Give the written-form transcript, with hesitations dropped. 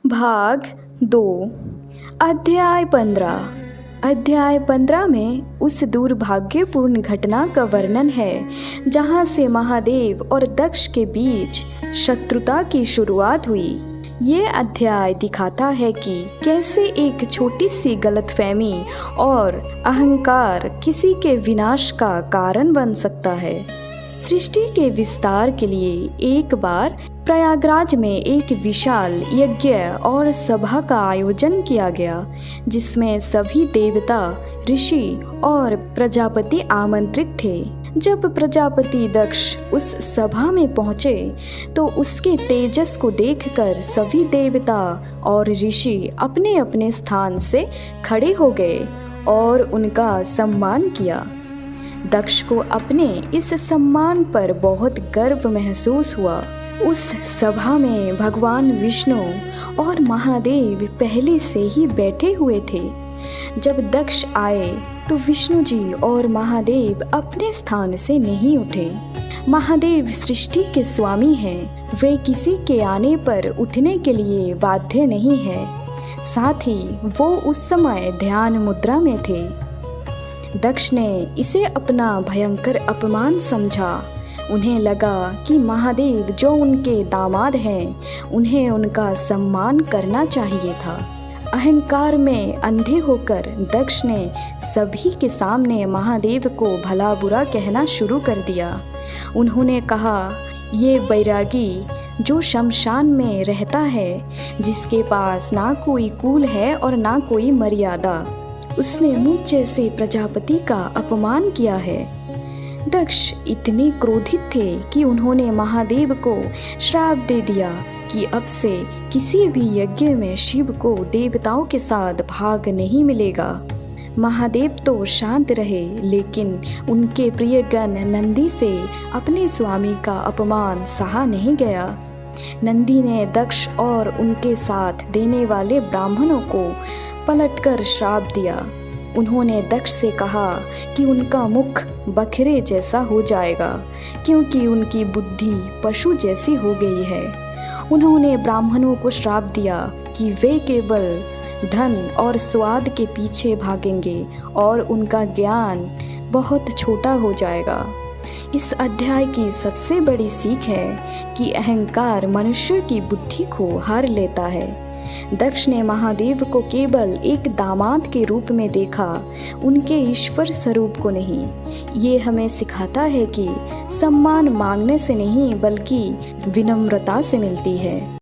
भाग 2 अध्याय 15। अध्याय 15 में उस दुर्भाग्यपूर्ण घटना का वर्णन है जहाँ से महादेव और दक्ष के बीच शत्रुता की शुरुआत हुई। ये अध्याय दिखाता है कि कैसे एक छोटी सी गलतफहमी और अहंकार किसी के विनाश का कारण बन सकता है। सृष्टि के विस्तार के लिए एक बार प्रयागराज में एक विशाल यज्ञ और सभा का आयोजन किया गया, जिसमें सभी देवता, ऋषि और प्रजापति आमंत्रित थे। जब प्रजापति दक्ष उस सभा में पहुंचे तो उसके तेजस को देखकर सभी देवता और ऋषि अपने अपने स्थान से खड़े हो गए और उनका सम्मान किया। दक्ष को अपने इस सम्मान पर बहुत गर्व महसूस हुआ। उस सभा में भगवान विष्णु और महादेव पहले से ही बैठे हुए थे। जब दक्ष आए तो विष्णु जी और महादेव अपने स्थान से नहीं उठे। महादेव सृष्टि के स्वामी हैं, वे किसी के आने पर उठने के लिए बाध्य नहीं है। साथ ही वो उस समय ध्यान मुद्रा में थे। दक्ष ने इसे अपना भयंकर अपमान समझा। उन्हें लगा कि महादेव जो उनके दामाद हैं, उन्हें उनका सम्मान करना चाहिए था। अहंकार में अंधे होकर दक्ष ने सभी के सामने महादेव को भला बुरा कहना शुरू कर दिया। उन्होंने कहा, ये बैरागी जो शमशान में रहता है, जिसके पास ना कोई कुल है और ना कोई मर्यादा, उसने मुझ जैसे प्रजापति का अपमान किया है। दक्ष इतने क्रोधित थे कि उन्होंने महादेव को श्राप दे दिया कि अब से किसी भी यज्ञ में शिव को देवताओं के साथ भाग नहीं मिलेगा। महादेव तो शांत रहे, लेकिन उनके प्रियगण नंदी से अपने स्वामी का अपमान सहा नहीं गया। नंदी ने दक्ष और उनके साथ देने वाले ब्राह्मणों को पलटकर श्राप दिया। उन्होंने दक्ष से कहा कि उनका मुख बखरे जैसा हो जाएगा, क्योंकि उनकी बुद्धि पशु जैसी हो गई है। उन्होंने ब्राह्मणों को श्राप दिया कि वे केवल धन और स्वाद के पीछे भागेंगे और उनका ज्ञान बहुत छोटा हो जाएगा। इस अध्याय की सबसे बड़ी सीख है कि अहंकार मनुष्य की बुद्धि को हर लेता है। दक्ष ने महादेव को केवल एक दामाद के रूप में देखा, उनके ईश्वर स्वरूप को नहीं। ये हमें सिखाता है कि सम्मान मांगने से नहीं बल्कि विनम्रता से मिलती है।